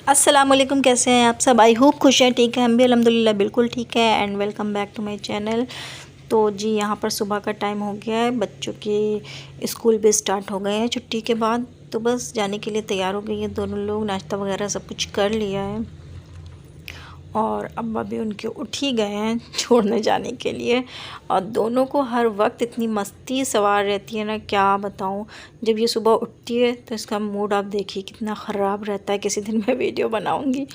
अस्सलामुअलैकुम, कैसे हैं आप सब। आई होप खुश हैं, ठीक है। हम भी अल्हम्दुलिल्लाह बिल्कुल ठीक है। And welcome back to my channel. तो जी यहाँ पर सुबह का टाइम हो गया है, बच्चों के स्कूल भी स्टार्ट हो गए हैं छुट्टी के बाद। तो बस जाने के लिए तैयार हो गई है दोनों लोग, नाश्ता वगैरह सब कुछ कर लिया है और अब्बा भी उनके उठ ही गए हैं छोड़ने जाने के लिए। और दोनों को हर वक्त इतनी मस्ती सवार रहती है ना, क्या बताऊँ। जब ये सुबह उठती है तो इसका मूड आप देखिए कितना ख़राब रहता है। किसी दिन मैं वीडियो बनाऊँगी।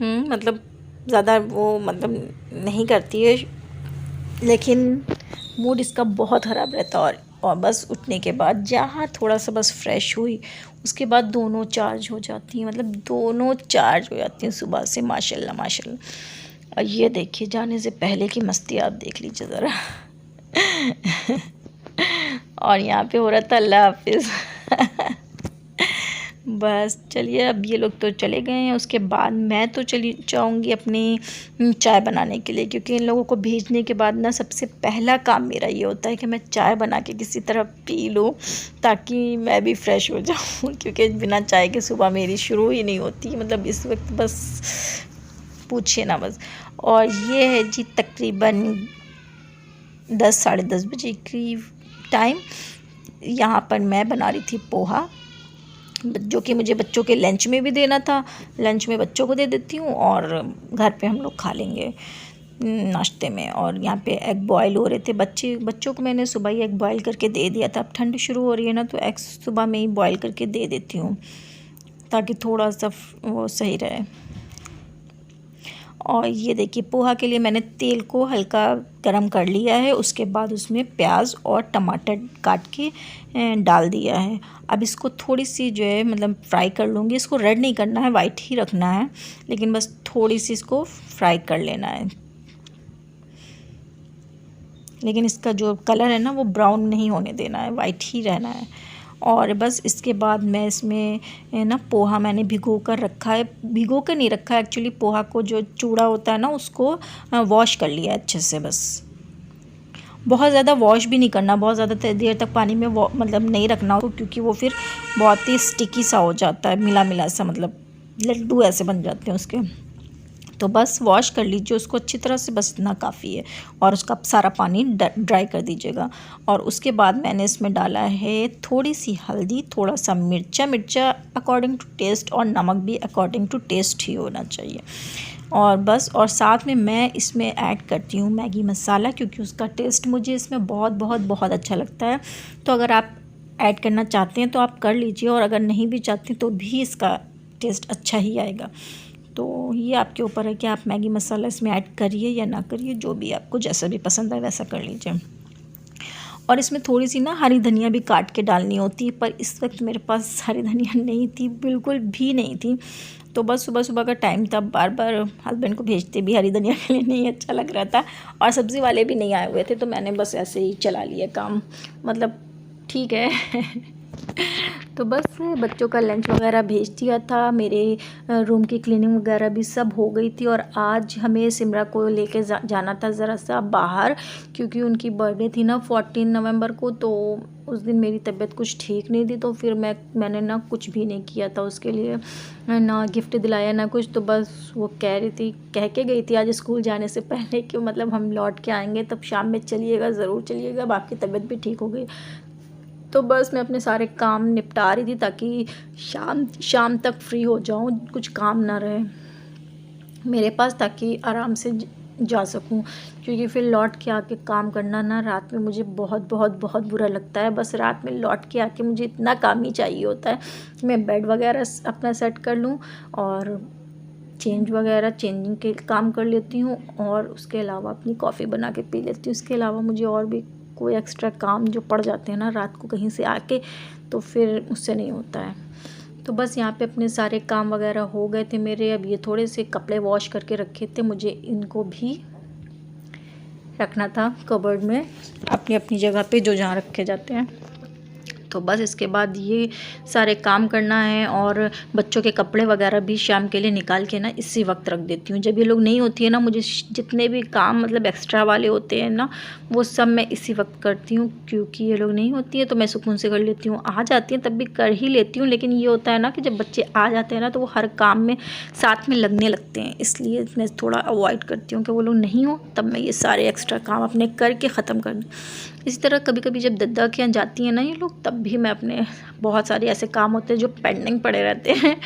मतलब ज़्यादा वो मतलब नहीं करती है, लेकिन मूड इसका बहुत ख़राब रहता है। और बस उठने के बाद जहाँ थोड़ा सा बस फ्रेश हुई, उसके बाद दोनों चार्ज हो जाती हैं। मतलब दोनों चार्ज हो जाती हैं सुबह से, माशाल्लाह माशाल्लाह। और ये देखिए जाने से पहले की मस्ती आप देख लीजिए ज़रा। और यहाँ पे हो रहा था अल्लाह हाफिज़। बस चलिए, अब ये लोग तो चले गए हैं। उसके बाद मैं तो चली जाऊँगी अपनी चाय बनाने के लिए, क्योंकि इन लोगों को भेजने के बाद ना सबसे पहला काम मेरा ये होता है कि मैं चाय बना के किसी तरह पी लूँ, ताकि मैं भी फ़्रेश हो जाऊँ। क्योंकि बिना चाय के सुबह मेरी शुरू ही नहीं होती। मतलब इस वक्त बस पूछिए ना बस। और ये है जी तकरीबन 10 साढ़े 10 बजे की टाइम। यहाँ पर मैं बना रही थी पोहा, जो कि मुझे बच्चों के लंच में भी देना था। लंच में बच्चों को दे देती हूँ और घर पे हम लोग खा लेंगे नाश्ते में। और यहाँ पे एग बॉयल हो रहे थे। बच्चों को मैंने सुबह ही एग बॉयल करके दे दिया था। अब ठंड शुरू हो रही है ना, तो एग सुबह में ही बॉयल करके दे देती हूँ, ताकि थोड़ा सा वो सही रहे। और ये देखिए पोहा के लिए मैंने तेल को हल्का गरम कर लिया है। उसके बाद उसमें प्याज और टमाटर काट के डाल दिया है। अब इसको थोड़ी सी जो है मतलब फ्राई कर लूँगी। इसको रेड नहीं करना है, वाइट ही रखना है, लेकिन बस थोड़ी सी इसको फ्राई कर लेना है। लेकिन इसका जो कलर है ना वो ब्राउन नहीं होने देना है, वाइट ही रहना है। और बस इसके बाद मैं इसमें ना पोहा मैंने भिगो कर रखा है। भिगो कर नहीं रखा है एक्चुअली, पोहा को जो चूड़ा होता है ना उसको वॉश कर लिया अच्छे से। बस बहुत ज़्यादा वॉश भी नहीं करना, बहुत ज़्यादा देर तक पानी में मतलब नहीं रखना हो, क्योंकि वो फिर बहुत ही स्टिकी सा हो जाता है, मिला मिला सा, मतलब लड्डू ऐसे बन जाते हैं उसके। तो बस वॉश कर लीजिए उसको अच्छी तरह से, बस इतना काफ़ी है। और उसका सारा पानी ड्राई कर दीजिएगा। और उसके बाद मैंने इसमें डाला है थोड़ी सी हल्दी, थोड़ा सा मिर्चा अकॉर्डिंग टू टेस्ट, और नमक भी अकॉर्डिंग टू टेस्ट ही होना चाहिए। और बस, और साथ में मैं इसमें ऐड करती हूँ मैगी मसाला, क्योंकि उसका टेस्ट मुझे इसमें बहुत बहुत बहुत अच्छा लगता है। तो अगर आप ऐड करना चाहते हैं तो आप कर लीजिए, और अगर नहीं भी चाहते तो भी इसका टेस्ट अच्छा ही आएगा। तो ये आपके ऊपर है कि आप मैगी मसाला इसमें ऐड करिए या ना करिए, जो भी आपको जैसा भी पसंद है वैसा कर लीजिए। और इसमें थोड़ी सी ना हरी धनिया भी काट के डालनी होती है, पर इस वक्त मेरे पास हरी धनिया नहीं थी, बिल्कुल भी नहीं थी। तो बस सुबह सुबह का टाइम था, बार बार हस्बैंड को भेजते भी हरी धनिया के लिए नहीं अच्छा लग रहा था, और सब्ज़ी वाले भी नहीं आए हुए थे, तो मैंने बस ऐसे ही चला लिया काम, मतलब ठीक है। तो बस बच्चों का लंच वगैरह भेज दिया था। मेरे रूम की क्लीनिंग वगैरह भी सब हो गई थी। और आज हमें सिमरा को लेके जाना था ज़रा सा बाहर, क्योंकि उनकी बर्थडे थी ना 14 नवंबर को। तो उस दिन मेरी तबीयत कुछ ठीक नहीं थी, तो फिर मैंने ना कुछ भी नहीं किया था उसके लिए, ना गिफ्ट दिलाया ना कुछ। तो बस वो कह के गई थी आज स्कूल जाने से पहले कि मतलब हम लौट के आएंगे तब शाम में चलिएगा, ज़रूर चलिएगा। बाकी तबीयत भी ठीक हो गई। तो बस मैं अपने सारे काम निपटा रही थी, ताकि शाम तक फ्री हो जाऊं, कुछ काम ना रहे मेरे पास, ताकि आराम से जा सकूं। क्योंकि फिर लौट के आके काम करना ना रात में मुझे बहुत बहुत बहुत बुरा लगता है। बस रात में लौट के आके मुझे इतना काम ही चाहिए होता है कि मैं बेड वगैरह अपना सेट कर लूं, और चेंजिंग के काम कर लेती हूँ, और उसके अलावा अपनी कॉफ़ी बना के पी लेती हूँ। उसके अलावा मुझे और भी कोई एक्स्ट्रा काम जो पड़ जाते हैं ना रात को कहीं से आके, तो फिर उससे नहीं होता है। तो बस यहाँ पे अपने सारे काम वगैरह हो गए थे मेरे। अब ये थोड़े से कपड़े वॉश करके रखे थे, मुझे इनको भी रखना था कबर्ड में, अपनी अपनी जगह पे जो जहाँ रखे जाते हैं। तो बस इसके बाद ये सारे काम करना है और बच्चों के कपड़े वगैरह भी शाम के लिए निकाल के ना इसी वक्त रख देती हूँ। जब ये लोग नहीं होती है ना, मुझे जितने भी काम मतलब एक्स्ट्रा वाले होते हैं ना, वो सब मैं इसी वक्त करती हूँ, क्योंकि ये लोग नहीं होती है तो मैं सुकून से कर लेती हूँ। आ जाती हैं तब भी कर ही लेती हूँ, लेकिन ये होता है ना कि जब बच्चे आ जाते हैं ना तो वो हर काम में साथ में लगने लगते हैं, इसलिए मैं थोड़ा अवॉइड करती हूँ कि वो लोग नहीं हो तब मैं ये सारे एक्स्ट्रा काम अपने करके ख़त्म कर दूँ। इसी तरह कभी कभी जब दद्दा के यहाँ जाती हैं ना ये लोग, तब भी मैं अपने बहुत सारे ऐसे काम होते हैं जो पेंडिंग पड़े रहते हैं,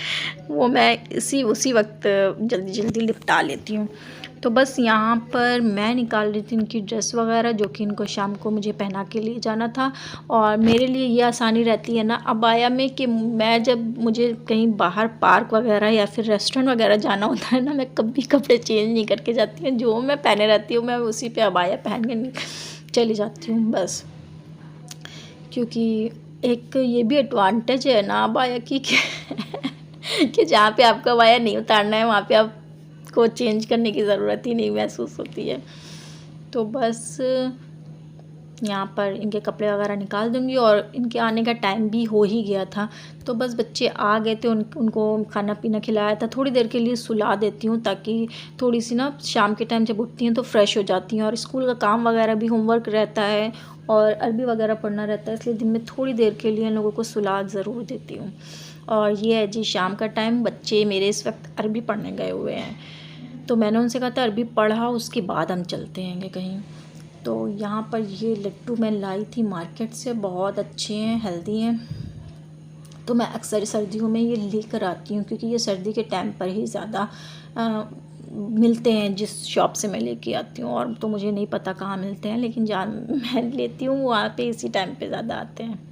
वो मैं उसी वक्त जल्दी जल्दी निपटा लेती हूँ। तो बस यहाँ पर मैं निकाल रही थी इनकी ड्रेस वगैरह, जो कि इनको शाम को मुझे पहना के लिए जाना था। और मेरे लिए ये आसानी रहती है ना अबाया में कि मैं जब मुझे कहीं बाहर पार्क वगैरह या फिर रेस्टोरेंट वगैरह जाना होता है ना, मैं कभी कपड़े चेंज नहीं करके जाती हूँ। जो मैं पहने रहती हूँ मैं उसी पे अबाया पहन के चली जाती हूँ बस। क्योंकि एक ये भी एडवांटेज है ना अबाया की कि जहाँ पे आपका अबाया नहीं उतारना है वहाँ पे आपको चेंज करने की ज़रूरत ही नहीं महसूस होती है। तो बस यहाँ पर इनके कपड़े वगैरह निकाल दूँगी और इनके आने का टाइम भी हो ही गया था। तो बस बच्चे आ गए थे, उनको खाना पीना खिलाया था, थोड़ी देर के लिए सुला देती हूँ ताकि थोड़ी सी ना शाम के टाइम जब उठती हैं तो फ्रेश हो जाती हैं। और स्कूल का काम वगैरह भी होमवर्क रहता है और अरबी वगैरह पढ़ना रहता है, इसलिए दिन में थोड़ी देर के लिए इन लोगों को सुला ज़रूर देती हूँ। और ये है जी शाम का टाइम, बच्चे मेरे इस वक्त अरबी पढ़ने गए हुए हैं, तो मैंने उनसे कहा था अरबी पढ़ा उसके बाद हम चलते हैं कहीं। तो यहाँ पर ये लड्डू मैं लाई थी मार्केट से, बहुत अच्छे हैं, हेल्दी हैं। तो मैं अक्सर सर्दियों में ये लेकर आती हूँ, क्योंकि ये सर्दी के टाइम पर ही ज़्यादा मिलते हैं जिस शॉप से मैं लेके आती हूँ। और तो मुझे नहीं पता कहाँ मिलते हैं, लेकिन जहाँ मैं लेती हूँ वहाँ पे इसी टाइम पे ज़्यादा आते हैं।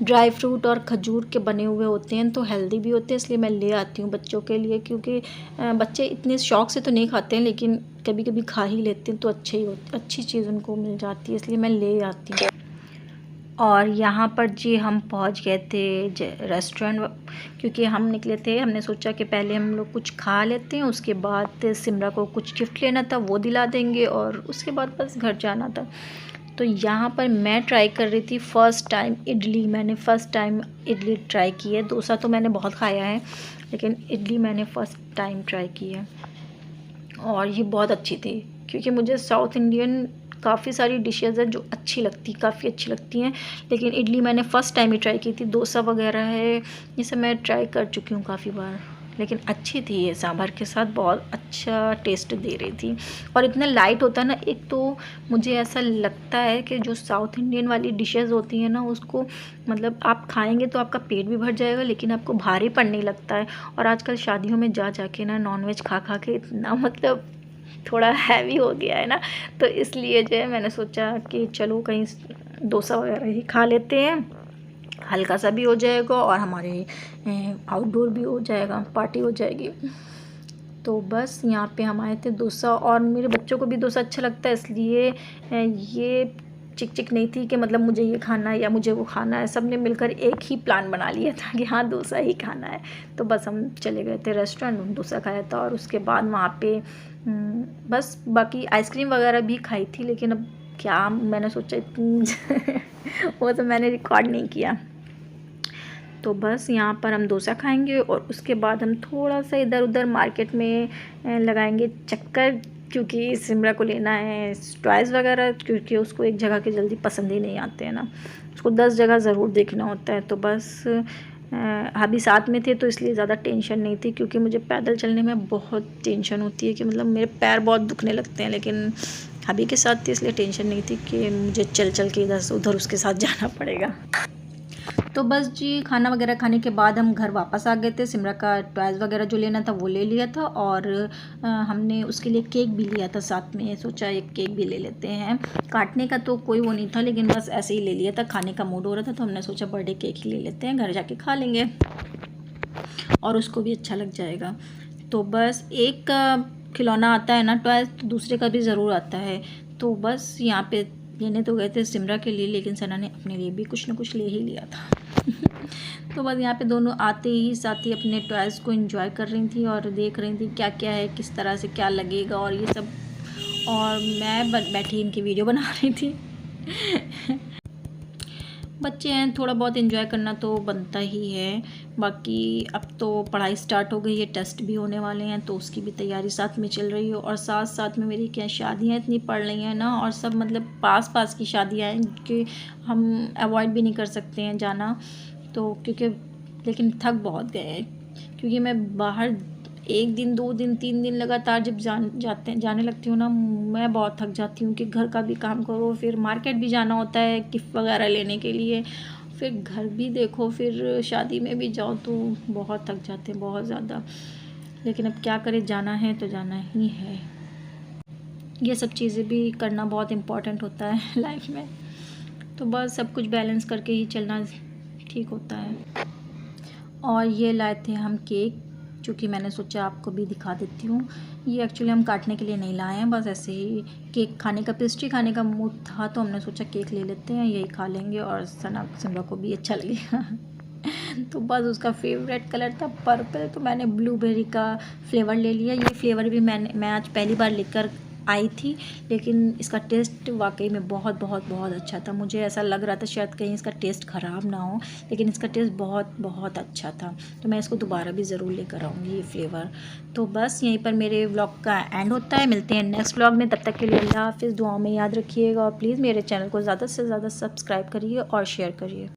ड्राई फ्रूट और खजूर के बने हुए होते हैं तो हेल्दी भी होते हैं, इसलिए मैं ले आती हूँ बच्चों के लिए। क्योंकि बच्चे इतने शौक़ से तो नहीं खाते हैं, लेकिन कभी कभी खा ही लेते हैं तो अच्छी चीज़ उनको मिल जाती है, इसलिए मैं ले आती हूँ। और यहाँ पर जी हम पहुँच गए थे रेस्टोरेंट, क्योंकि हम निकले थे, हमने सोचा कि पहले हम लोग कुछ खा लेते हैं, उसके बाद सिमरा को कुछ गिफ्ट लेना था वो दिला देंगे और उसके बाद बस घर जाना था। तो यहाँ पर मैं ट्राई कर रही थी फ़र्स्ट टाइम इडली, मैंने फ़र्स्ट टाइम इडली ट्राई की है। डोसा तो मैंने बहुत खाया है, लेकिन इडली मैंने फ़र्स्ट टाइम ट्राई की है और ये बहुत अच्छी थी। क्योंकि मुझे साउथ इंडियन काफ़ी सारी डिशेज़ है जो काफ़ी अच्छी लगती हैं, लेकिन इडली मैंने फ़र्स्ट टाइम ही ट्राई की थी। डोसा वगैरह है ये सब मैं ट्राई कर चुकी हूँ काफ़ी बार, लेकिन अच्छी थी ये, सांभर के साथ बहुत अच्छा टेस्ट दे रही थी। और इतना लाइट होता है ना, एक तो मुझे ऐसा लगता है कि जो साउथ इंडियन वाली डिशेज़ होती हैं ना, उसको मतलब आप खाएंगे तो आपका पेट भी भर जाएगा, लेकिन आपको भारीपन नहीं लगता है। और आजकल शादियों में जा के ना नॉनवेज खा के इतना मतलब थोड़ा हैवी हो गया है ना, तो इसलिए जो है मैंने सोचा कि चलो कहीं डोसा वगैरह ही खा लेते हैं, हल्का सा भी हो जाएगा और हमारे आउटडोर भी हो जाएगा, पार्टी हो जाएगी। तो बस यहाँ पे हम आए थे डोसा, और मेरे बच्चों को भी डोसा अच्छा लगता है, इसलिए ये चिक नहीं थी कि मतलब मुझे ये खाना है या मुझे वो खाना है। सब ने मिलकर एक ही प्लान बना लिया था कि हाँ डोसा ही खाना है। तो बस हम चले गए थे रेस्टोरेंट, डोसा खाया था और उसके बाद वहाँ पे बस बाकी आइसक्रीम वगैरह भी खाई थी, लेकिन अब क्या मैंने सोचा वो तो मैंने रिकॉर्ड नहीं किया। तो बस यहाँ पर हम डोसा खाएंगे और उसके बाद हम थोड़ा सा इधर उधर मार्केट में लगाएंगे चक्कर, क्योंकि सिमरा को लेना है टॉयज़ वगैरह, क्योंकि उसको एक जगह के जल्दी पसंद ही नहीं आते हैं ना, उसको 10 जगह ज़रूर देखना होता है। तो बस अभी साथ में थे तो इसलिए ज़्यादा टेंशन नहीं थी, क्योंकि मुझे पैदल चलने में बहुत टेंशन होती है कि मतलब मेरे पैर बहुत दुखने लगते हैं, लेकिन अभी के साथ थी इसलिए टेंशन नहीं थी कि मुझे चल के इधर से उधर उसके साथ जाना पड़ेगा। तो बस जी खाना वगैरह खाने के बाद हम घर वापस आ गए थे। सिमरा का टॉयज़ वगैरह जो लेना था वो ले लिया था, और हमने उसके लिए केक भी लिया था साथ में, सोचा एक केक भी ले लेते हैं। काटने का तो कोई वो नहीं था, लेकिन बस ऐसे ही ले लिया था, खाने का मूड हो रहा था तो हमने सोचा बर्थडे केक ही ले लेते हैं, घर जाके खा लेंगे और उसको भी अच्छा लग जाएगा। तो बस एक खिलौना आता है ना टॉयज़, तो दूसरे का भी ज़रूर आता है। तो बस यहाँ पे लेने तो गए थे सिमरा के लिए, लेकिन सना ने अपने लिए भी कुछ ना कुछ ले ही लिया था तो बस यहाँ पे दोनों आते ही साथ ही अपने टॉयज़ को एंजॉय कर रही थी और देख रही थी क्या क्या है, किस तरह से क्या लगेगा और ये सब, और मैं बैठी इनकी वीडियो बना रही थी बच्चे हैं, थोड़ा बहुत एंजॉय करना तो बनता ही है। बाकी अब तो पढ़ाई स्टार्ट हो गई है, टेस्ट भी होने वाले हैं, तो उसकी भी तैयारी साथ में चल रही है। और साथ साथ में मेरी क्या शादियां इतनी पड़ रही हैं ना, और सब मतलब पास पास की शादियां हैं कि हम अवॉइड भी नहीं कर सकते हैं जाना, तो क्योंकि लेकिन थक बहुत गए हैं, क्योंकि मैं बाहर 1 दिन 2 दिन 3 दिन लगातार जब जाने लगती हूँ ना, मैं बहुत थक जाती हूँ कि घर का भी काम करो, फिर मार्केट भी जाना होता है गिफ्ट वगैरह लेने के लिए, फिर घर भी देखो, फिर शादी में भी जाओ, तो बहुत थक जाते हैं बहुत ज़्यादा। लेकिन अब क्या करें, जाना है तो जाना ही है। ये सब चीज़ें भी करना बहुत इम्पोर्टेंट होता है लाइफ में, तो बस सब कुछ बैलेंस करके ही चलना ठीक होता है। और ये लाए थे हम केक, जो कि मैंने सोचा आपको भी दिखा देती हूँ। ये एक्चुअली हम काटने के लिए नहीं लाए हैं, बस ऐसे ही केक खाने का, पेस्ट्री खाने का मूड था, तो हमने सोचा केक ले लेते हैं, यही खा लेंगे और सिमरा को भी अच्छा लगेगा। तो बस उसका फेवरेट कलर था पर्पल, तो मैंने ब्लूबेरी का फ्लेवर ले लिया। ये फ्लेवर भी मैं आज पहली बार लेकर आई थी, लेकिन इसका टेस्ट वाकई में बहुत बहुत बहुत अच्छा था। मुझे ऐसा लग रहा था शायद कहीं इसका टेस्ट ख़राब ना हो, लेकिन इसका टेस्ट बहुत बहुत अच्छा था, तो मैं इसको दोबारा भी ज़रूर लेकर आऊँगी ये फ्लेवर। तो बस यहीं पर मेरे व्लॉग का एंड होता है, मिलते हैं नेक्स्ट व्लॉग में, तब तक के लिए अल्लाह हाफ़िज़। दुआओं में याद रखिएगा और प्लीज़ मेरे चैनल को ज़्यादा से ज़्यादा सब्सक्राइब करिए और शेयर करिए।